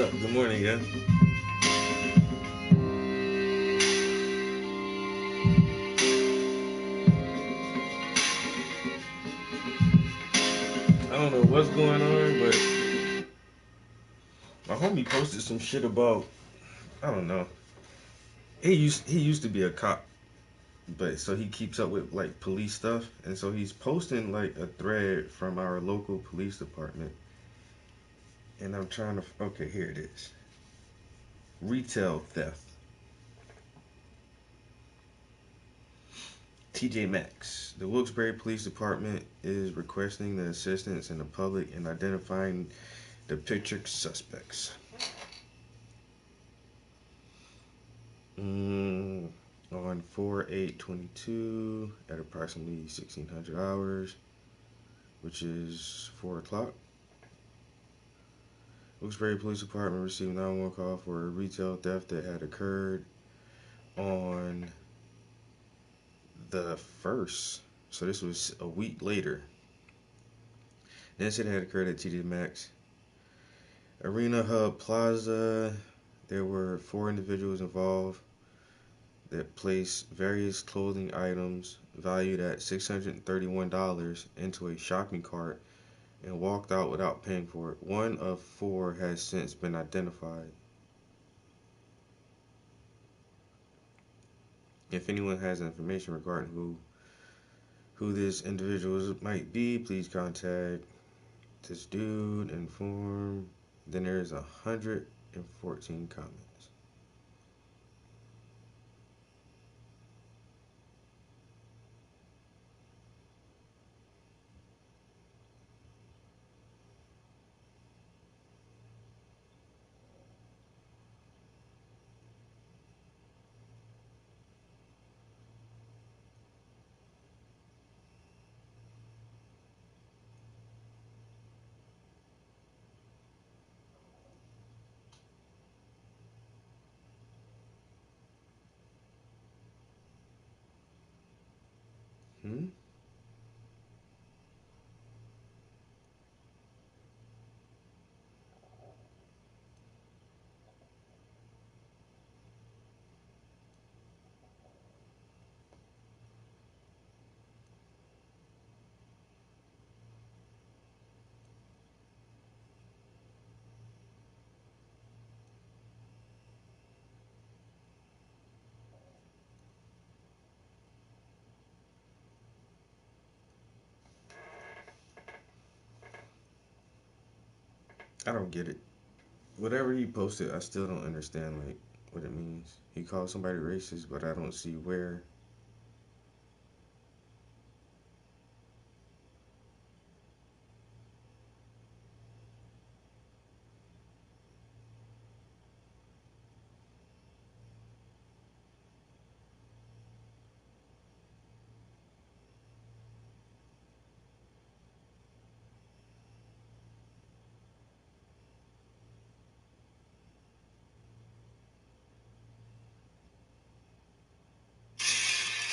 up? Good morning, yeah. I don't know what's going on, but my homie posted some shit about I don't know. He used to be a cop, but so he keeps up with like police stuff, and so he's posting like a thread from our local police department, and I'm trying to okay, here it is. Retail theft. TJ Maxx. The Wilkes-Barre Police Department is requesting the assistance in the public in identifying the pictured suspects. Mm, on 4/8/22 at approximately 1600 hours, which is 4 o'clock. Wilkes-Barre Police Department received a 911 call for a retail theft that had occurred on the 1st. So this was a week later. The incident had occurred at TJ Maxx Arena Hub Plaza. There were 4 individuals involved that placed various clothing items valued at $631 into a shopping cart and walked out without paying for it. One of 4 has since been identified. If anyone has information regarding who this individual might be, please contact this dude. Inform. Then there's 114 comments. Hmm? I don't get it. Whatever he posted, I still don't understand like what it means. He called somebody racist, but I don't see where.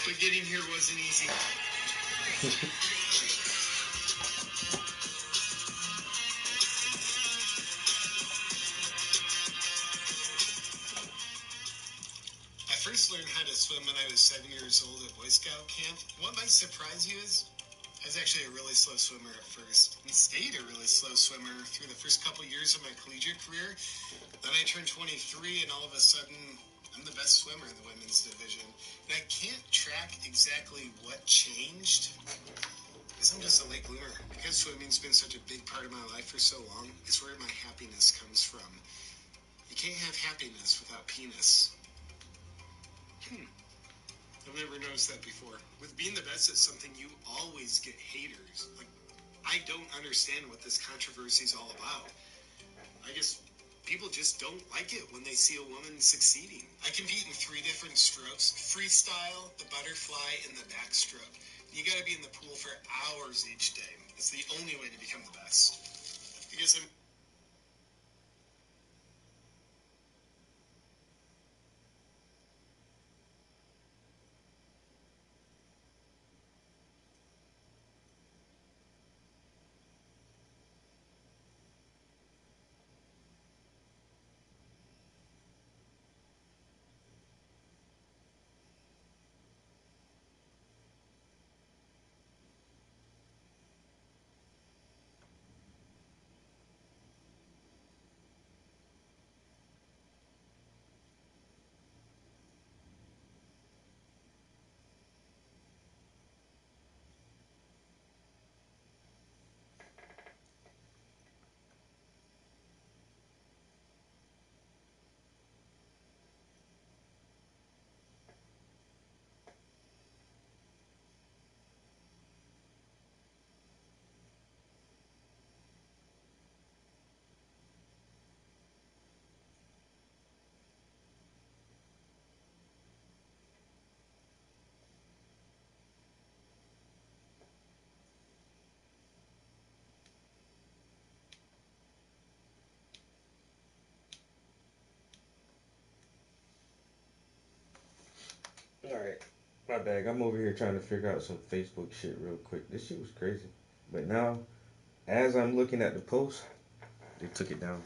But getting here wasn't easy. I first learned how to swim when I was 7 years old at Boy Scout camp. What might surprise you is I was actually a really slow swimmer at first and stayed a really slow swimmer through the first couple years of my collegiate career. Then I turned 23 and all of a sudden I'm the best swimmer in the women's division. And I can't track exactly what changed because I'm just a late bloomer. Because swimming's been such a big part of my life for so long, it's where my happiness comes from. You can't have happiness without penis. I've never noticed that before. With being the best at something, you always get haters. Like, I don't understand what this controversy is all about. I guess people just don't like it when they see a woman succeeding. I compete in 3 different strokes: freestyle, the butterfly, and the backstroke. You gotta be in the pool for hours each day. It's the only way to become the best. Because I'm My bag. I'm over here trying to figure out some Facebook shit real quick. This shit was crazy. But now, as I'm looking at the post, they took it down.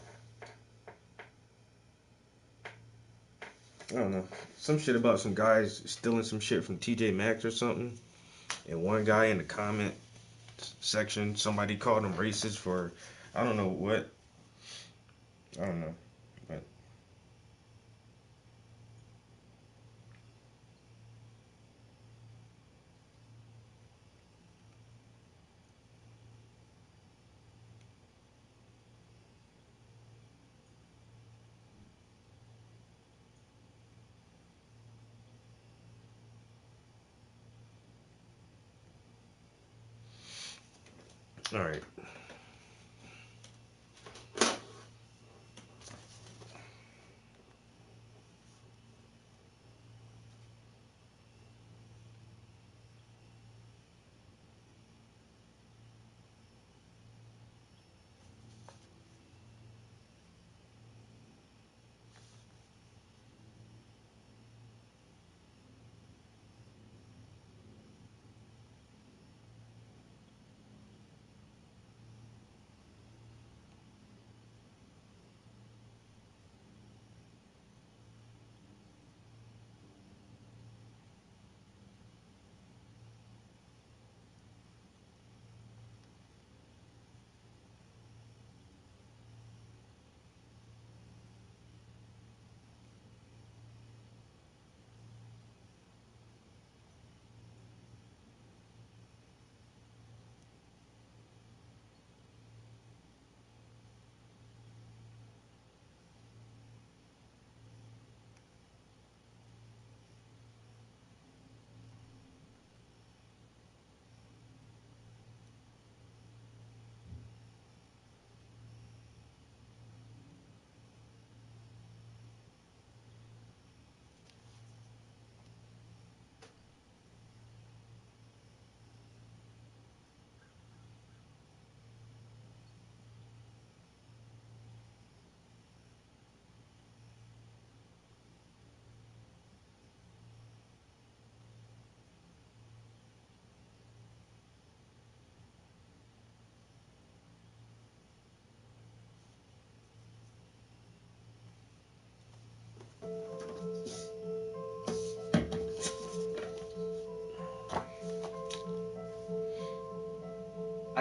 I don't know. Some shit about some guys stealing some shit from TJ Maxx or something. And one guy in the comment section, somebody called him racist for, I don't know what. I don't know. But all right.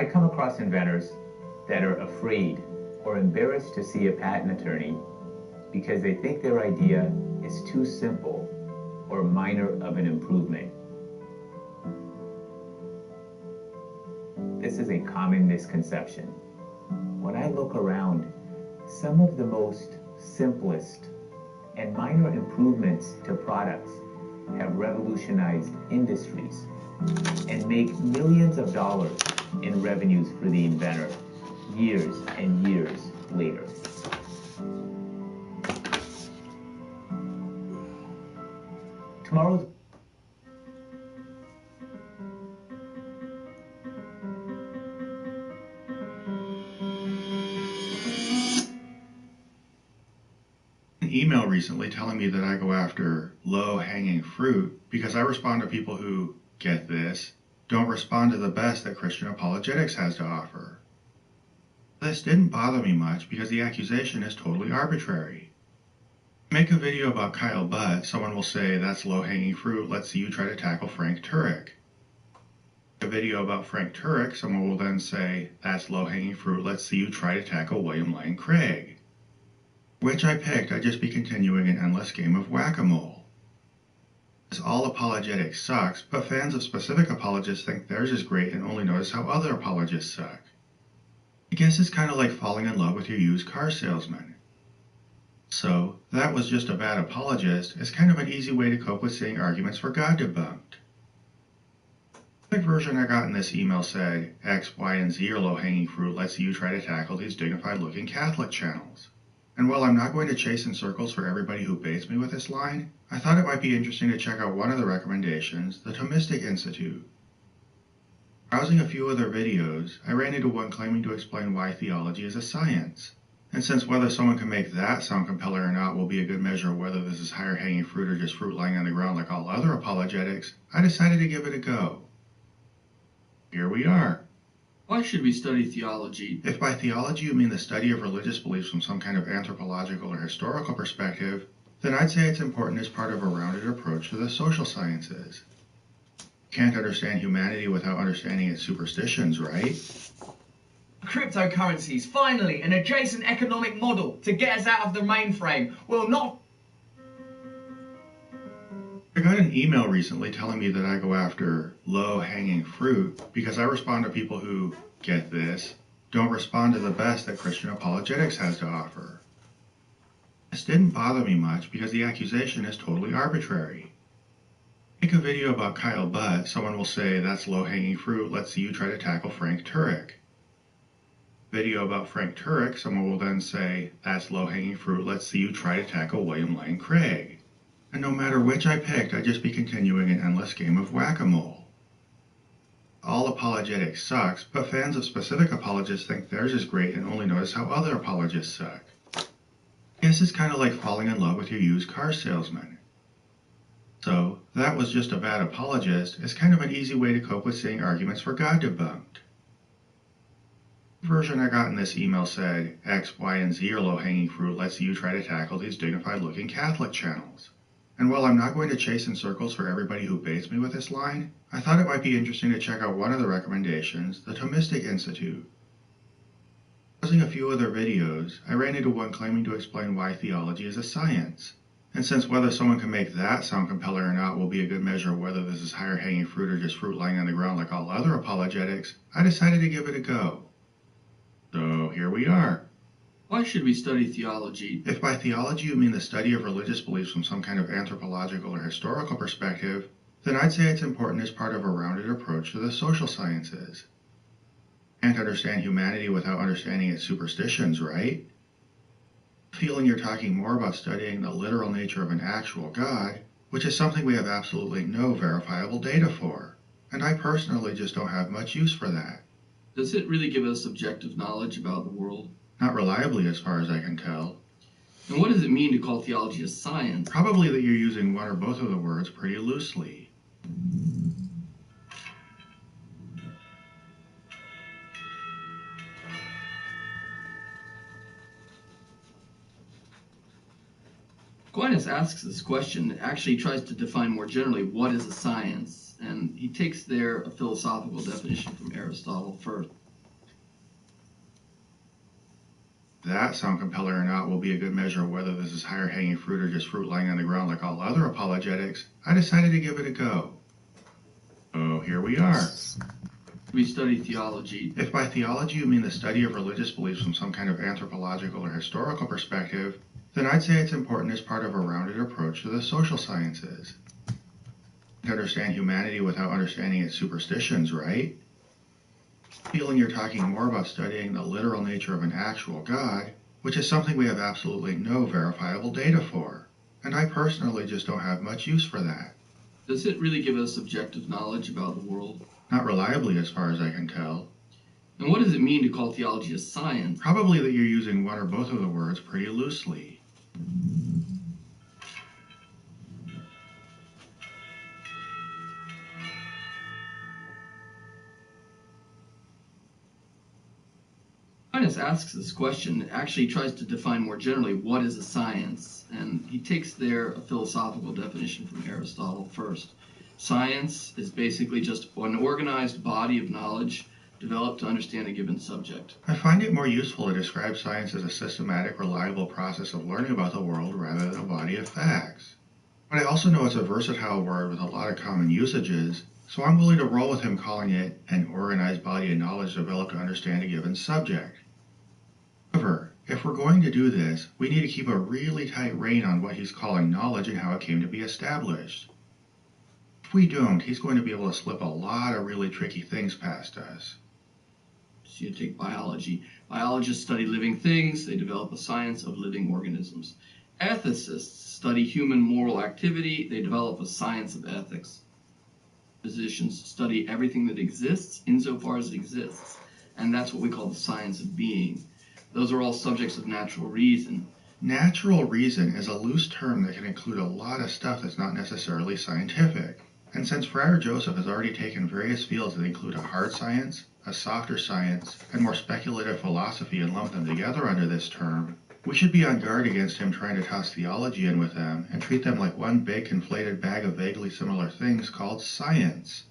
I come across inventors that are afraid or embarrassed to see a patent attorney because they think their idea is too simple or minor of an improvement. This is a common misconception. When I look around, some of the most simplest and minor improvements to products have revolutionized industries and make millions of dollars in revenues for the inventor years and years later. Tomorrow's An email recently telling me that I go after low-hanging fruit because I respond to people who, get this, don't respond to the best that Christian apologetics has to offer. This didn't bother me much because the accusation is totally arbitrary. Make a video about Kyle Butt, someone will say, that's low-hanging fruit, let's see you try to tackle Frank Turek. A video about Frank Turek, someone will then say, that's low-hanging fruit, let's see you try to tackle William Lane Craig. Which I picked, I'd just be continuing an endless game of whack-a-mole. As all apologetics sucks, but fans of specific apologists think theirs is great and only notice how other apologists suck. I guess it's kind of like falling in love with your used car salesman. So, that was just a bad apologist is kind of an easy way to cope with seeing arguments for God debunked. The quick version I got in this email said, X, Y, and Z are low-hanging fruit, let's see you try to tackle these dignified-looking Catholic channels. And while I'm not going to chase in circles for everybody who baits me with this line, I thought it might be interesting to check out one of the recommendations, the Thomistic Institute. Browsing a few of their videos, I ran into one claiming to explain why theology is a science. And since whether someone can make that sound compelling or not will be a good measure of whether this is higher hanging fruit or just fruit lying on the ground like all other apologetics, I decided to give it a go. Here we are. Why should we study theology? If by theology you mean the study of religious beliefs from some kind of anthropological or historical perspective, then I'd say it's important as part of a rounded approach to the social sciences. Can't understand humanity without understanding its superstitions, right? Cryptocurrencies, finally, an adjacent economic model to get us out of the mainframe. Will not. I got an email recently telling me that I go after low-hanging fruit because I respond to people who, get this, don't respond to the best that Christian apologetics has to offer. This didn't bother me much because the accusation is totally arbitrary. Make a video about Kyle Butt, someone will say, that's low-hanging fruit, let's see you try to tackle Frank Turek. Video about Frank Turek, someone will then say, that's low-hanging fruit, let's see you try to tackle William Lane Craig. And no matter which I picked, I'd just be continuing an endless game of whack-a-mole. All apologetics sucks, but fans of specific apologists think theirs is great and only notice how other apologists suck. I guess it's kind of like falling in love with your used car salesman. So, that was just a bad apologist is kind of an easy way to cope with seeing arguments for God debunked. The version I got in this email said, X, Y, and Z are low-hanging fruit, let's see you try to tackle these dignified-looking Catholic channels. And while I'm not going to chase in circles for everybody who baits me with this line, I thought it might be interesting to check out one of the recommendations, the Thomistic Institute. Browsing a few of their videos, I ran into one claiming to explain why theology is a science. And since whether someone can make that sound compelling or not will be a good measure of whether this is higher hanging fruit or just fruit lying on the ground like all other apologetics, I decided to give it a go. So here we are. Why should we study theology? If by theology you mean the study of religious beliefs from some kind of anthropological or historical perspective, then I'd say it's important as part of a rounded approach to the social sciences. Can't understand humanity without understanding its superstitions, right? Feeling you're talking more about studying the literal nature of an actual God, which is something we have absolutely no verifiable data for, and I personally just don't have much use for that. Does it really give us objective knowledge about the world? Not reliably as far as I can tell. And what does it mean to call theology a science? Probably that you're using one or both of the words pretty loosely. Aquinas asks this question, actually tries to define more generally what is a science, and he takes there a philosophical definition from Aristotle first. That sound compelling or not will be a good measure of whether this is higher hanging fruit or just fruit lying on the ground like all other apologetics, I decided to give it a go. So here we are. We study theology. If by theology you mean the study of religious beliefs from some kind of anthropological or historical perspective, then I'd say it's important as part of a rounded approach to the social sciences. To understand humanity without understanding its superstitions, right? Feeling you're talking more about studying the literal nature of an actual God, which is something we have absolutely no verifiable data for, and I personally just don't have much use for that. Does it really give us objective knowledge about the world? Not reliably as far as I can tell. And what does it mean to call theology a science? Probably that you're using one or both of the words pretty loosely. Aquinas asks this question, actually tries to define more generally what is a science, and he takes there a philosophical definition from Aristotle first. Science is basically just an organized body of knowledge developed to understand a given subject. I find it more useful to describe science as a systematic, reliable process of learning about the world rather than a body of facts. But I also know it's a versatile word with a lot of common usages, so I'm willing to roll with him calling it an organized body of knowledge developed to understand a given subject. However, if we're going to do this, we need to keep a really tight rein on what he's calling knowledge and how it came to be established. If we don't, he's going to be able to slip a lot of really tricky things past us. So you take biology. Biologists study living things. They develop a science of living organisms. Ethicists study human moral activity. They develop a science of ethics. Physicians study everything that exists insofar as it exists. And that's what we call the science of being. Those are all subjects of natural reason. Natural reason is a loose term that can include a lot of stuff that's not necessarily scientific. And since Friar Joseph has already taken various fields that include a hard science, a softer science, and more speculative philosophy and lump them together under this term, we should be on guard against him trying to toss theology in with them and treat them like one big conflated bag of vaguely similar things called science.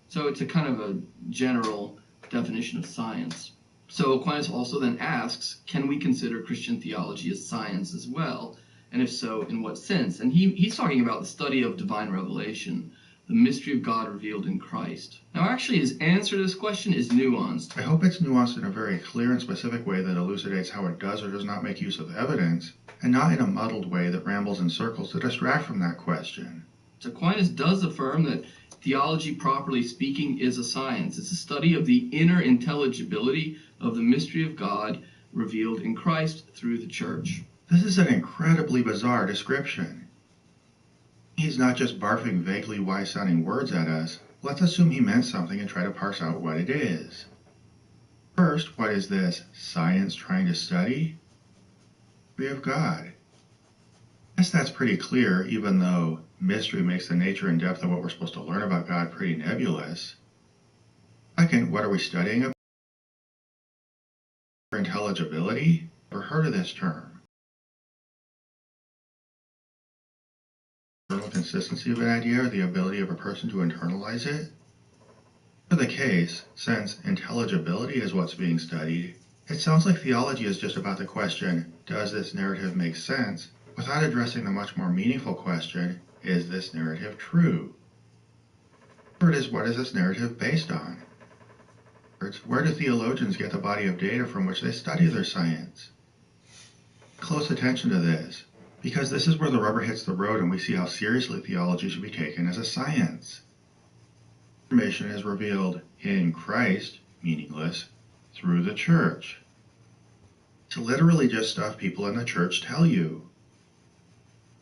So it's a kind of a general definition of science. So Aquinas also then asks, can we consider Christian theology as science as well? And if so, in what sense? And he's talking about the study of divine revelation, the mystery of God revealed in Christ. Now, actually, his answer to this question is nuanced. I hope it's nuanced in a very clear and specific way that elucidates how it does or does not make use of evidence, and not in a muddled way that rambles in circles to distract from that question. Aquinas does affirm that theology, properly speaking, is a science. It's a study of the inner intelligibility of the mystery of God revealed in Christ through the Church. This is an incredibly bizarre description. He's not just barfing vaguely wise-sounding words at us. Let's assume he meant something and try to parse out what it is. First, what is this science trying to study? The mystery of God. I guess that's pretty clear, even though mystery makes the nature and depth of what we're supposed to learn about God pretty nebulous. Second, what are we studying about? Intelligibility? Never heard of this term. Consistency of an idea or the ability of a person to internalize it? For the case, since intelligibility is what's being studied, it sounds like theology is just about the question, does this narrative make sense, without addressing the much more meaningful question, is this narrative true? Third is, what is this narrative based on? Where do theologians get the body of data from which they study their science? Close attention to this, because this is where the rubber hits the road and we see how seriously theology should be taken as a science. Information is revealed in Christ, meaningless, through the Church. It's literally just stuff people in the Church tell you.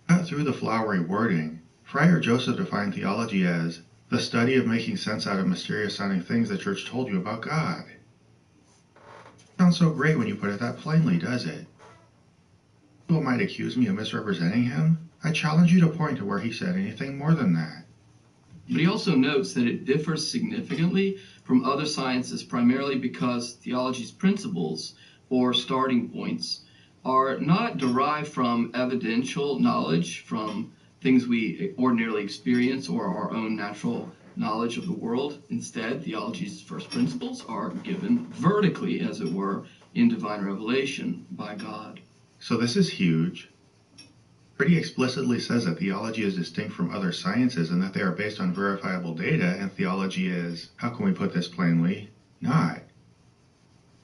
Cut through the flowery wording, Friar Joseph defined theology as the study of making sense out of mysterious-sounding things the Church told you about God. Sounds so great when you put it that plainly, does it? People might accuse me of misrepresenting him. I challenge you to point to where he said anything more than that. But he also notes that it differs significantly from other sciences primarily because theology's principles, or starting points, are not derived from evidential knowledge, from things we ordinarily experience or our own natural knowledge of the world. Instead, theology's first principles are given vertically, as it were, in divine revelation by God. So this is huge. Pretty explicitly says that theology is distinct from other sciences and that they are based on verifiable data, and theology is, how can we put this plainly, not.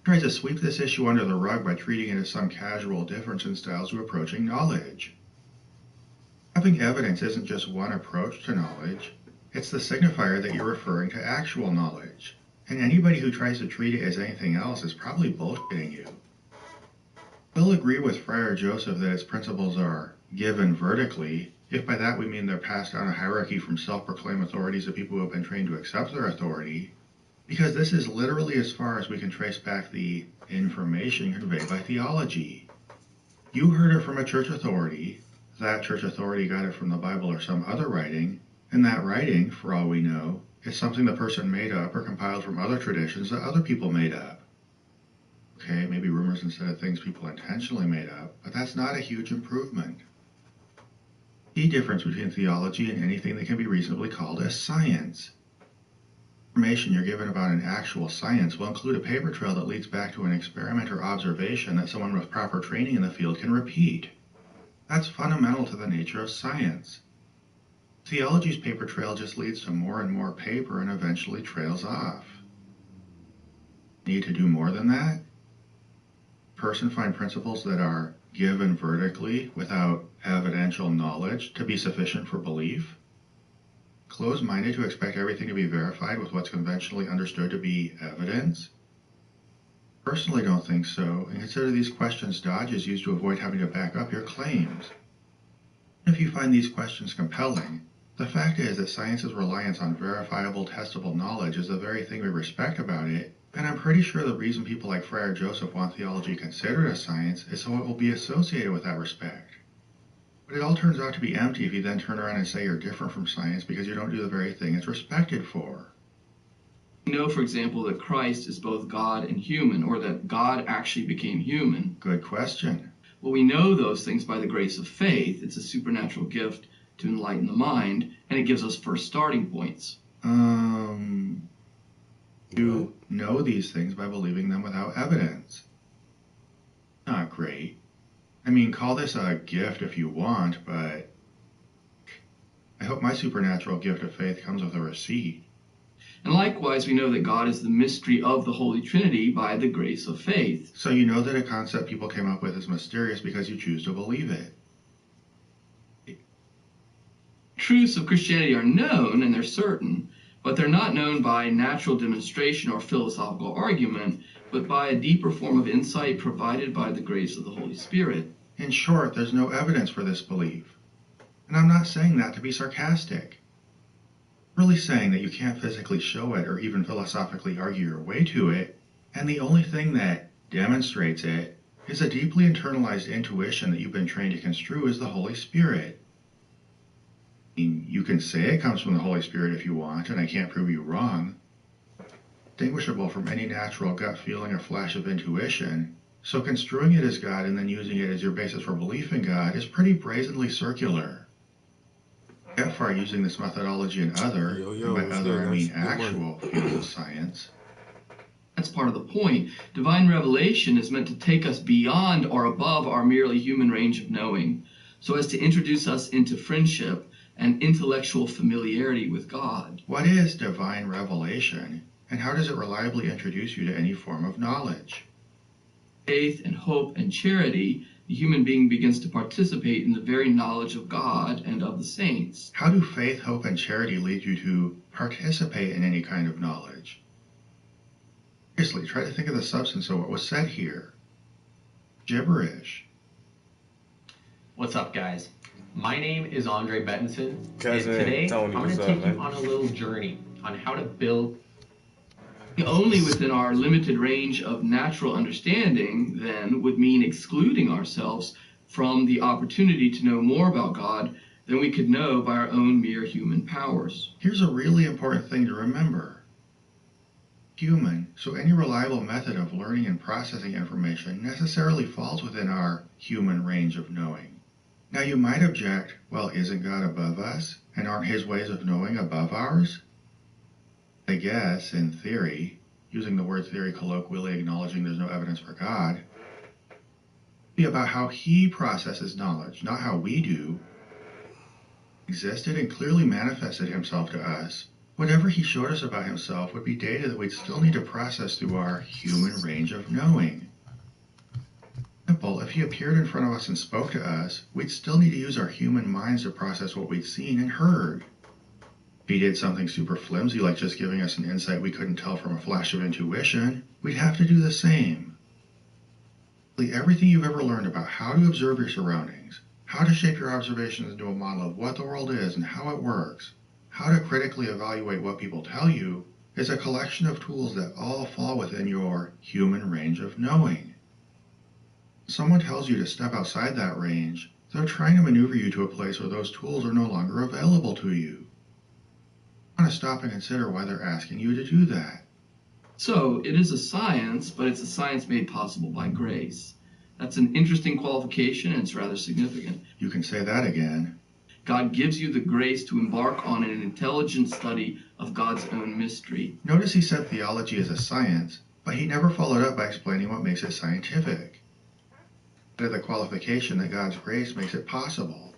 Tries to sweep this issue under the rug by treating it as some casual difference in styles of approaching knowledge. Having evidence isn't just one approach to knowledge, it's the signifier that you're referring to actual knowledge, and anybody who tries to treat it as anything else is probably bullshitting you. We'll agree with Friar Joseph that its principles are given vertically, if by that we mean they're passed down a hierarchy from self-proclaimed authorities to people who have been trained to accept their authority, because this is literally as far as we can trace back the information conveyed by theology. You heard it from a church authority, that church authority got it from the Bible or some other writing, and that writing, for all we know, is something the person made up or compiled from other traditions that other people made up. Okay, maybe rumors instead of things people intentionally made up, but that's not a huge improvement. Key difference between theology and anything that can be reasonably called as science. Information you're given about an actual science will include a paper trail that leads back to an experiment or observation that someone with proper training in the field can repeat. That's fundamental to the nature of science. Theology's paper trail just leads to more and more paper and eventually trails off. Need to do more than that? Person find principles that are given vertically without evidential knowledge to be sufficient for belief? Closed-minded to expect everything to be verified with what's conventionally understood to be evidence? Personally don't think so, and consider these questions dodges used to avoid having to back up your claims. If you find these questions compelling, the fact is that science's reliance on verifiable, testable knowledge is the very thing we respect about it, And I'm pretty sure the reason people like Friar Joseph want theology considered a science is so it will be associated with that respect. But it all turns out to be empty if you then turn around and say you're different from science because you don't do the very thing it's respected for. We know, for example, that Christ is both God and human, or that God actually became human. Good question. Well, we know those things by the grace of faith. It's a supernatural gift to enlighten the mind, and it gives us first starting points. You know these things by believing them without evidence. Not great. I mean, call this a gift if you want, but I hope my supernatural gift of faith comes with a receipt. And likewise, we know that God is the mystery of the Holy Trinity by the grace of faith. So you know that a concept people came up with is mysterious because you choose to believe it. Truths of Christianity are known, and they're certain, but they're not known by natural demonstration or philosophical argument, but by a deeper form of insight provided by the grace of the Holy Spirit. In short, there's no evidence for this belief. And I'm not saying that to be sarcastic. I'm really saying that you can't physically show it or even philosophically argue your way to it, and the only thing that demonstrates it is a deeply internalized intuition that you've been trained to construe as the Holy Spirit. I mean, you can say it comes from the Holy Spirit if you want, and I can't prove you wrong. Distinguishable from any natural gut feeling or flash of intuition, so construing it as God and then using it as your basis for belief in God is pretty brazenly circular. Get far using this methodology in other, and by other I mean actual fields of science. That's part of the point. Divine revelation is meant to take us beyond or above our merely human range of knowing, so as to introduce us into friendship and intellectual familiarity with God. What is divine revelation, and how does it reliably introduce you to any form of knowledge? Faith and hope and charity, the human being begins to participate in the very knowledge of God and of the saints. How do faith, hope, and charity lead you to participate in any kind of knowledge? Seriously, try to think of the substance of what was said here. Gibberish. What's up, guys? My name is Andre Bettinson, Cousin and today Tony, I'm going what's to up, take you man? on a little journey on how to build. Only within our limited range of natural understanding, then, would mean excluding ourselves from the opportunity to know more about God than we could know by our own mere human powers. Here's a really important thing to remember. Human, so any reliable method of learning and processing information necessarily falls within our human range of knowing. Now you might object, well, isn't God above us? And aren't his ways of knowing above ours? I guess, in theory, using the word theory colloquially, acknowledging there's no evidence for God, be about how he processes knowledge, not how we do. Existed and clearly manifested himself to us. Whatever he showed us about himself would be data that we'd still need to process through our human range of knowing. Simple, if he appeared in front of us and spoke to us, we'd still need to use our human minds to process what we'd seen and heard. If he did something super flimsy, like just giving us an insight we couldn't tell from a flash of intuition, we'd have to do the same. Everything you've ever learned about how to observe your surroundings, how to shape your observations into a model of what the world is and how it works, how to critically evaluate what people tell you, is a collection of tools that all fall within your human range of knowing. If someone tells you to step outside that range, they're trying to maneuver you to a place where those tools are no longer available to you. I want to stop and consider why they're asking you to do that. So, it is a science, but it's a science made possible by grace. That's an interesting qualification, and it's rather significant. You can say that again. God gives you the grace to embark on an intelligent study of God's own mystery. Notice he said theology is a science, but he never followed up by explaining what makes it scientific. The qualification that God's grace makes it possible.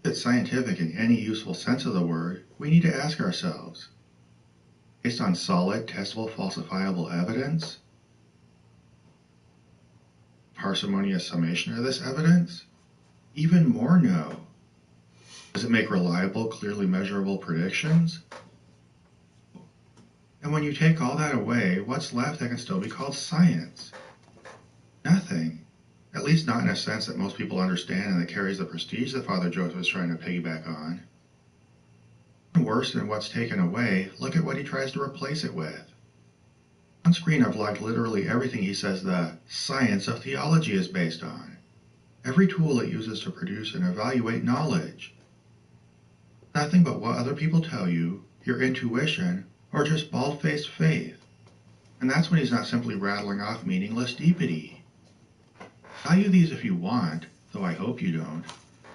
If it's scientific in any useful sense of the word, we need to ask ourselves, based on solid, testable, falsifiable evidence, parsimonious summation of this evidence, even more no. Does it make reliable, clearly measurable predictions? And when you take all that away, what's left that can still be called science? Nothing. At least not in a sense that most people understand and that carries the prestige that Father Joseph is trying to piggyback on. And worse than what's taken away, look at what he tries to replace it with. On screen, I've logged literally everything he says the science of theology is based on. Every tool it uses to produce and evaluate knowledge. Nothing but what other people tell you, your intuition, or just bald-faced faith. And that's when he's not simply rattling off meaningless deepity. Value these if you want, though I hope you don't,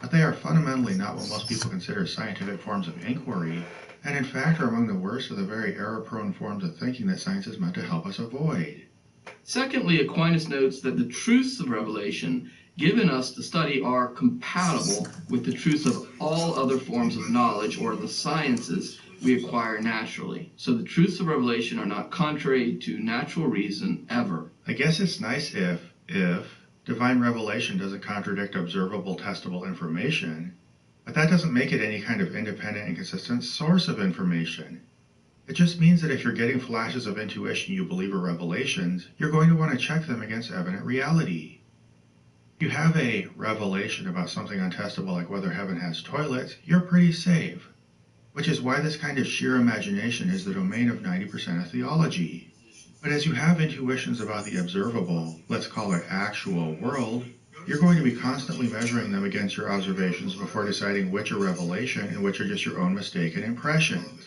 but they are fundamentally not what most people consider scientific forms of inquiry, and in fact are among the worst of the very error-prone forms of thinking that science is meant to help us avoid. Secondly, Aquinas notes that the truths of revelation given us to study are compatible with the truths of all other forms of knowledge, or the sciences we acquire naturally. So the truths of revelation are not contrary to natural reason ever. I guess it's nice if divine revelation doesn't contradict observable, testable information, but that doesn't make it any kind of independent and consistent source of information. It just means that if you're getting flashes of intuition you believe are revelations, you're going to want to check them against evident reality. If you have a revelation about something untestable like whether heaven has toilets, you're pretty safe, which is why this kind of sheer imagination is the domain of 90% of theology. But as you have intuitions about the observable, let's call it actual world, you're going to be constantly measuring them against your observations before deciding which are revelation and which are just your own mistaken impressions.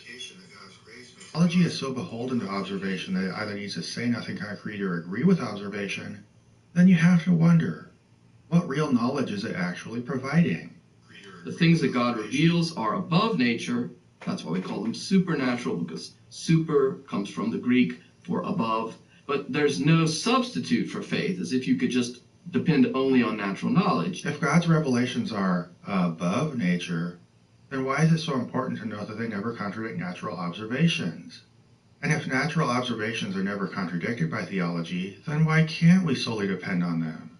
Theology is so beholden to observation that it either needs to say nothing concrete or agree with observation, then you have to wonder, what real knowledge is it actually providing? The things that God reveals are above nature. That's why we call them supernatural, because super comes from the Greek for above. But there's no substitute for faith, as if you could just depend only on natural knowledge. If God's revelations are above nature, then why is it so important to note that they never contradict natural observations? And if natural observations are never contradicted by theology, then why can't we solely depend on them?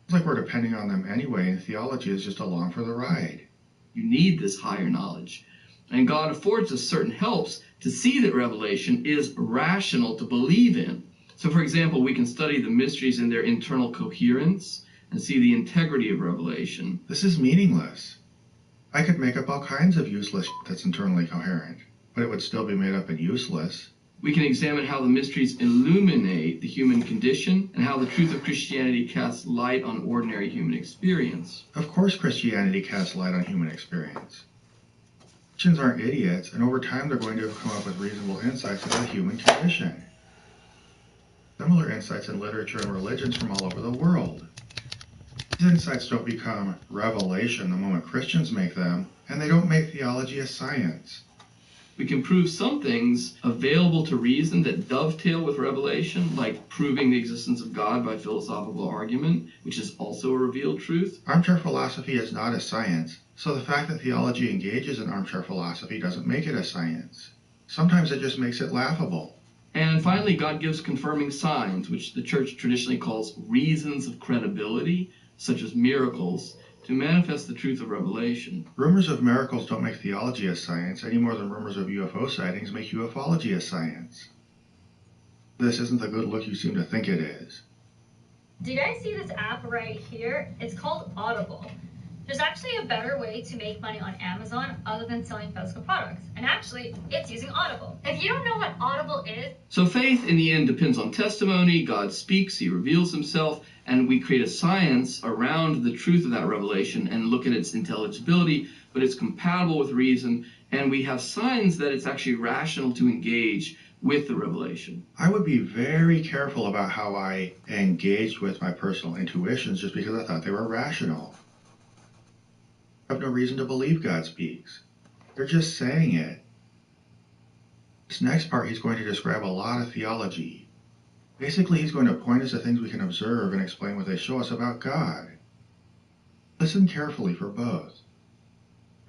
It's like we're depending on them anyway, and theology is just along for the ride. You need this higher knowledge. And God affords us certain helps to see that revelation is rational to believe in. So, for example, we can study the mysteries in their internal coherence and see the integrity of revelation. This is meaningless. I could make up all kinds of useless that's internally coherent, but it would still be made up and useless. We can examine how the mysteries illuminate the human condition and how the truth of Christianity casts light on ordinary human experience. Of course Christianity casts light on human experience. Christians aren't idiots, and over time they're going to have come up with reasonable insights into the human condition. Similar insights in literature and religions from all over the world. These insights don't become revelation the moment Christians make them, and they don't make theology a science. We can prove some things available to reason that dovetail with revelation, like proving the existence of God by philosophical argument, which is also a revealed truth. Armchair philosophy is not a science, so the fact that theology engages in armchair philosophy doesn't make it a science. Sometimes it just makes it laughable. And finally, God gives confirming signs, which the church traditionally calls reasons of credibility, such as miracles, to manifest the truth of revelation. Rumors of miracles don't make theology a science any more than rumors of UFO sightings make ufology a science. This isn't the good look you seem to think it is. Do you guys see this app right here? It's called Audible. There's actually a better way to make money on Amazon other than selling physical products. And actually, it's using Audible. If you don't know what Audible is... So faith, in the end, depends on testimony. God speaks, he reveals himself, and we create a science around the truth of that revelation and look at its intelligibility, but it's compatible with reason, and we have signs that it's actually rational to engage with the revelation. I would be very careful about how I engaged with my personal intuitions just because I thought they were rational. I have no reason to believe God speaks. They're just saying it. This next part, he's going to describe a lot of theology. Basically, he's going to point us to things we can observe and explain what they show us about God. Listen carefully for both.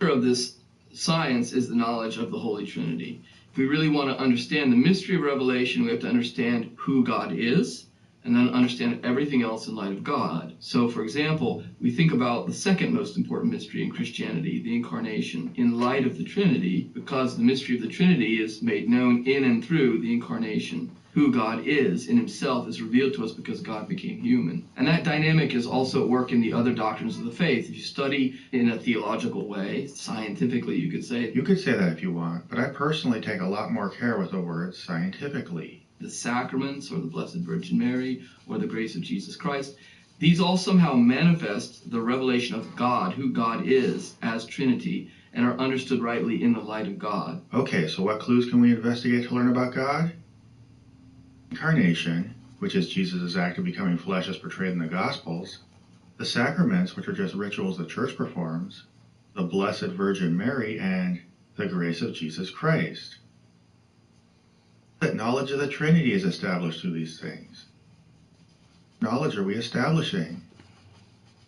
Of this science is the knowledge of the Holy Trinity. If we really want to understand the mystery of revelation, we have to understand who God is, and then understand everything else in light of God. So, for example, we think about the second most important mystery in Christianity, the Incarnation, in light of the Trinity, because the mystery of the Trinity is made known in and through the Incarnation. Who God is in himself is revealed to us because God became human. And that dynamic is also at work in the other doctrines of the faith. If you study in a theological way, scientifically you could say. You could say that if you want, but I personally take a lot more care with the word scientifically. the sacraments or the Blessed Virgin Mary or the grace of Jesus Christ, these all somehow manifest the revelation of God, who God is as Trinity, and are understood rightly in the light of God. Okay, so what clues can we investigate to learn about God? Incarnation, which is Jesus' act of becoming flesh as portrayed in the Gospels, the sacraments, which are just rituals the Church performs, the Blessed Virgin Mary, and the grace of Jesus Christ. That knowledge of the Trinity is established through these things. Knowledge are we establishing?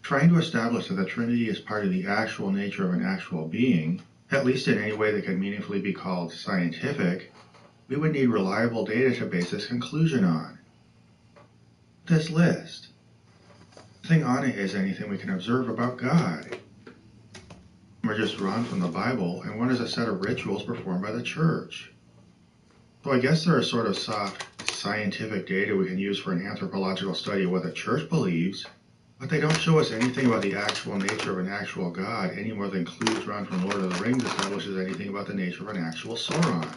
Trying to establish that the Trinity is part of the actual nature of an actual being, at least in any way that can meaningfully be called scientific, we would need reliable data to base this conclusion on. This list. Nothing on it is anything we can observe about God. We're just drawn from the Bible, and one is a set of rituals performed by the Church. So I guess there are sort of soft scientific data we can use for an anthropological study of what the Church believes, but they don't show us anything about the actual nature of an actual God any more than clues drawn from Lord of the Rings establishes anything about the nature of an actual Sauron.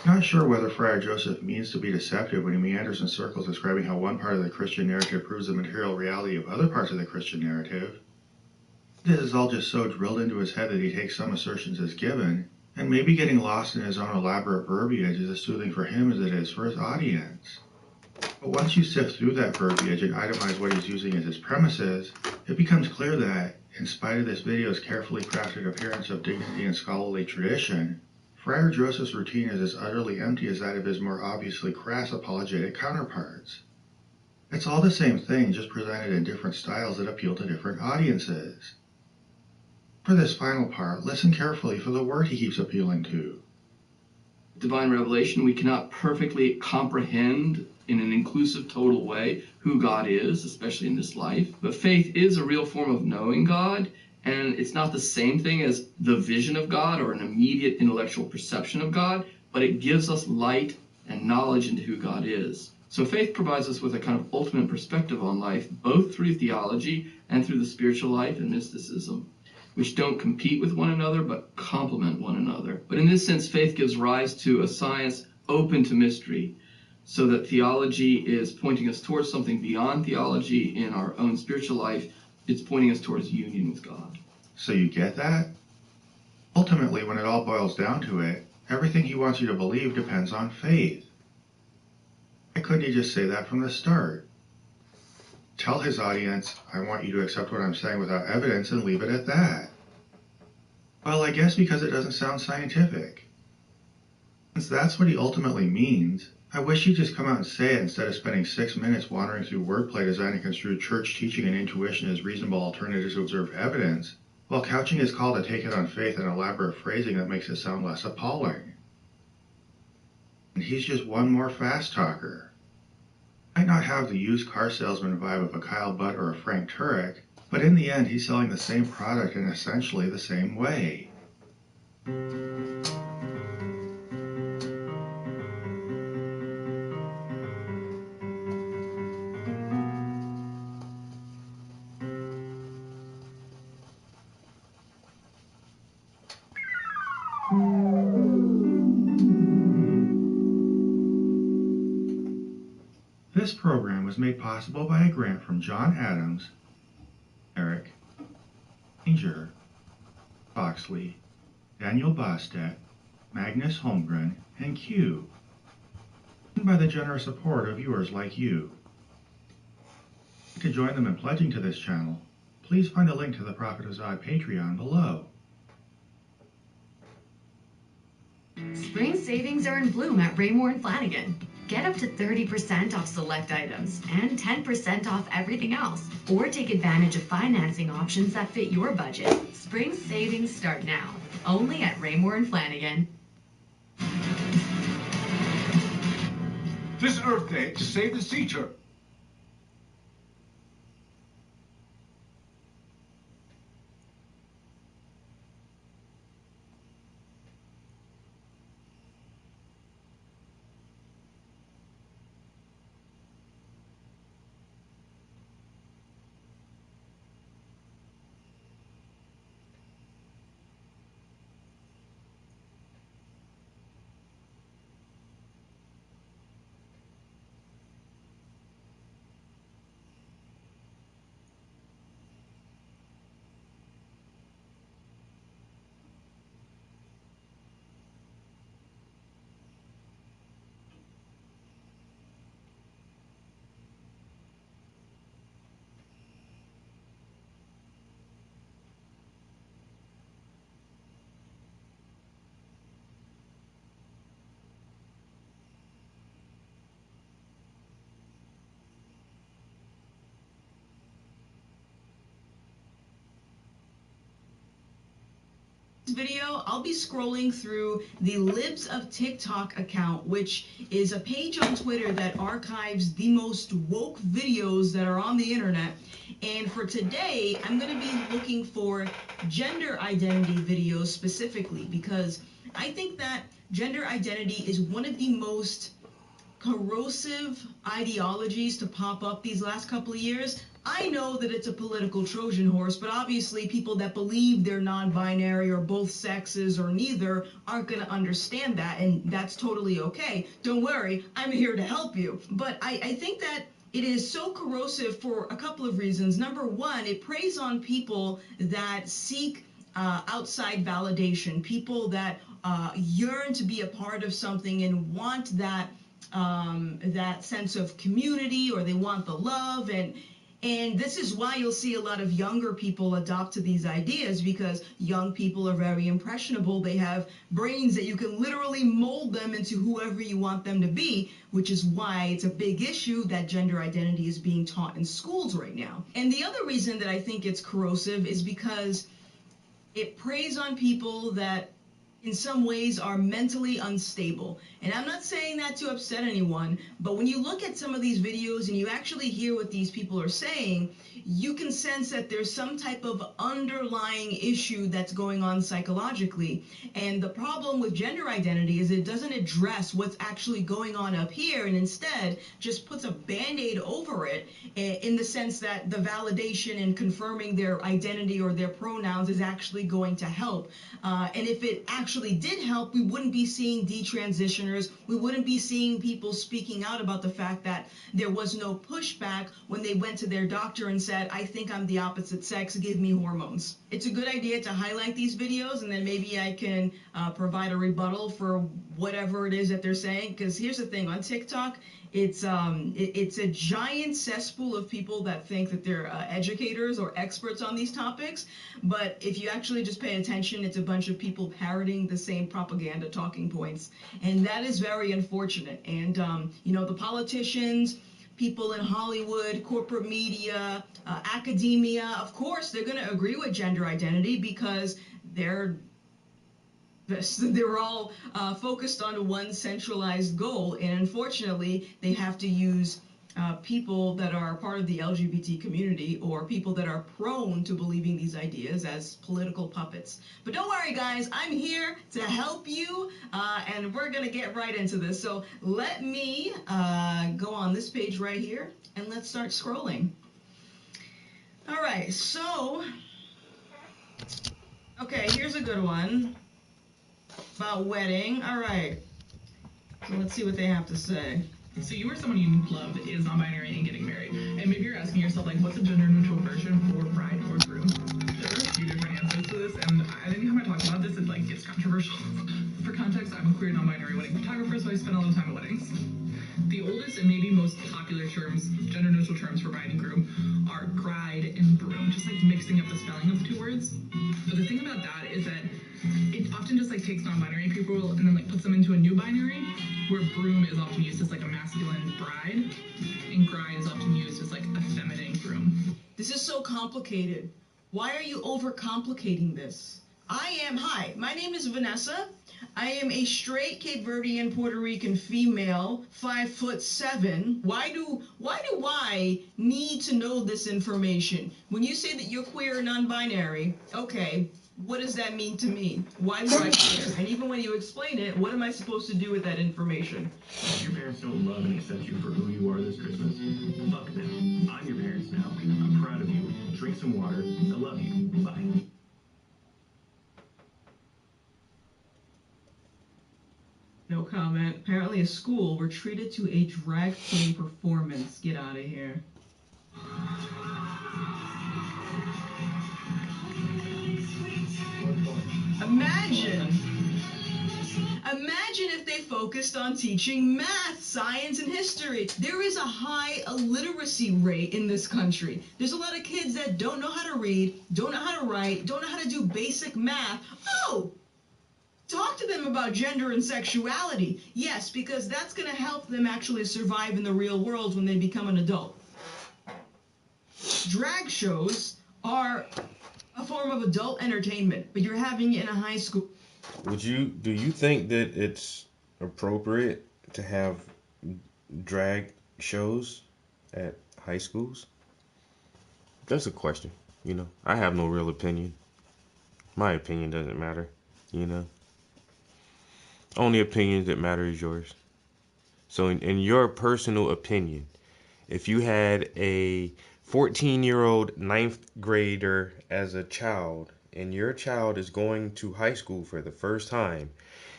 Not sure whether Friar Joseph means to be deceptive when he meanders in circles describing how one part of the Christian narrative proves the material reality of other parts of the Christian narrative. This is all just so drilled into his head that he takes some assertions as given, and maybe getting lost in his own elaborate verbiage is as soothing for him as it is for his audience. But once you sift through that verbiage and itemize what he's using as his premises, it becomes clear that, in spite of this video's carefully crafted appearance of dignity and scholarly tradition, Friar Joseph's routine is as utterly empty as that of his more obviously crass apologetic counterparts. It's all the same thing, just presented in different styles that appeal to different audiences. For this final part, listen carefully for the word he keeps appealing to. Divine revelation, we cannot perfectly comprehend in an inclusive, total way who God is, especially in this life. But faith is a real form of knowing God, and it's not the same thing as the vision of God or an immediate intellectual perception of God, but it gives us light and knowledge into who God is. So faith provides us with a kind of ultimate perspective on life, both through theology and through the spiritual life and mysticism, which don't compete with one another, but complement one another. But in this sense, faith gives rise to a science open to mystery, so that theology is pointing us towards something beyond theology in our own spiritual life. It's pointing us towards union with God. So you get that? Ultimately, when it all boils down to it, everything he wants you to believe depends on faith. Why couldn't he just say that from the start? Tell his audience, I want you to accept what I'm saying without evidence, and leave it at that. Well, I guess because it doesn't sound scientific. Since that's what he ultimately means, I wish he'd just come out and say it instead of spending 6 minutes wandering through wordplay designed to construe church teaching and intuition as reasonable alternatives to observed evidence, while couching his call to take it on faith in elaborate phrasing that makes it sound less appalling. And he's just one more fast talker. Might not have the used car salesman vibe of a Kyle Butt or a Frank Turek, but in the end he's selling the same product in essentially the same way. This program was made possible by a grant from John Adams, Eric, Danger, Foxley, Daniel Bostedt, Magnus Holmgren, and Q, and by the generous support of viewers like you. To join them in pledging to this channel, please find a link to the Prophet of Zod Patreon below. Spring savings are in bloom at Raymore and Flanigan. Get up to 30% off select items and 10% off everything else. Or take advantage of financing options that fit your budget. Spring savings start now, only at Raymore and Flanigan. This Earth Day to save the sea turtle. video, I'll be scrolling through the Libs of TikTok account, which is a page on Twitter that archives the most woke videos that are on the internet. And for today, I'm going to be looking for gender identity videos specifically, because I think that gender identity is one of the most corrosive ideologies to pop up these last couple of years. I know that it's a political Trojan horse, but obviously people that believe they're non-binary or both sexes or neither aren't going to understand that, and that's totally okay. Don't worry, I'm here to help you. But I think that it is so corrosive for a couple of reasons. Number one, it preys on people that seek outside validation, people that yearn to be a part of something and want that sense of community, or they want the love, and this is why you'll see a lot of younger people adopt to these ideas, because young people are very impressionable. They have brains that you can literally mold them into whoever you want them to be, which is why it's a big issue that gender identity is being taught in schools right now. And the other reason that I think it's corrosive is because it preys on people that in some ways are mentally unstable. And I'm not saying that to upset anyone, but when you look at some of these videos and you actually hear what these people are saying, you can sense that there's some type of underlying issue that's going on psychologically. And the problem with gender identity is it doesn't address what's actually going on up here, and instead just puts a band-aid over it, in the sense that the validation and confirming their identity or their pronouns is actually going to help. And if it actually did help, we wouldn't be seeing detransitioners. We wouldn't be seeing people speaking out about the fact that there was no pushback when they went to their doctor and said, I think I'm the opposite sex, give me hormones. It's a good idea to highlight these videos, and then maybe I can provide a rebuttal for whatever it is that they're saying. Because here's the thing, on TikTok, it's a giant cesspool of people that think that they're educators or experts on these topics. But if you actually just pay attention, it's a bunch of people parroting the same propaganda talking points. And that is very unfortunate. And, you know, the politicians, people in Hollywood, corporate media, academia, of course, they're going to agree with gender identity because they're all focused on one centralized goal, and unfortunately they have to use people that are part of the LGBT community or people that are prone to believing these ideas as political puppets. But don't worry guys, I'm here to help you, and we're gonna get right into this. So let me go on this page right here and let's start scrolling. All right, so okay, here's a good one about wedding. All right, so let's see what they have to say. So you or someone you love is non-binary and getting married, and maybe you're asking yourself, like, what's a gender-neutral version for bride or groom? There are a few different answers to this, and anytime I talk about this, it like gets controversial. For context, I'm a queer non-binary wedding photographer, so I spend a lot of time at weddings. The oldest and maybe most popular terms, gender-neutral terms for bride and groom, are bride and broom, just like mixing up the spelling of the two words. But the thing about that is that it often just like takes non-binary people and then like puts them into a new binary, where broom is often used as like a masculine bride, and bride is often used as like a feminine groom. This is so complicated. Why are you overcomplicating this? Hi, my name is Vanessa. I am a straight Cape Verdean Puerto Rican female, 5'7". Why do I need to know this information? When you say that you're queer or non-binary, okay, what does that mean to me? Why do I care? And even when you explain it, what am I supposed to do with that information? If your parents don't love and accept you for who you are this Christmas, fuck them. I'm your parents now. I'm proud of you. Drink some water. I love you. Bye. No comment. Apparently a school were treated to a drag queen performance. Get out of here. Imagine if they focused on teaching math, science, and history. There is a high illiteracy rate in this country. There's a lot of kids that don't know how to read, don't know how to write, don't know how to do basic math. Oh! Talk to them about gender and sexuality. Yes, because that's going to help them actually survive in the real world when they become an adult. Drag shows are A form of adult entertainment, but you're having it in a high school. Do you think that it's appropriate to have drag shows at high schools? That's a question. I have no real opinion. My opinion doesn't matter. Only opinion that matter is yours. So in your personal opinion, if you had a 14-year-old ninth grader as a child, and your child is going to high school for the first time,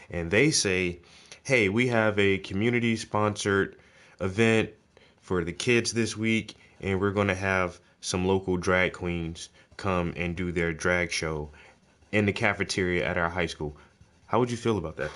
and they say, hey, we have a community-sponsored event for the kids this week, and we're going to have some local drag queens come and do their drag show in the cafeteria at our high school. How would you feel about that?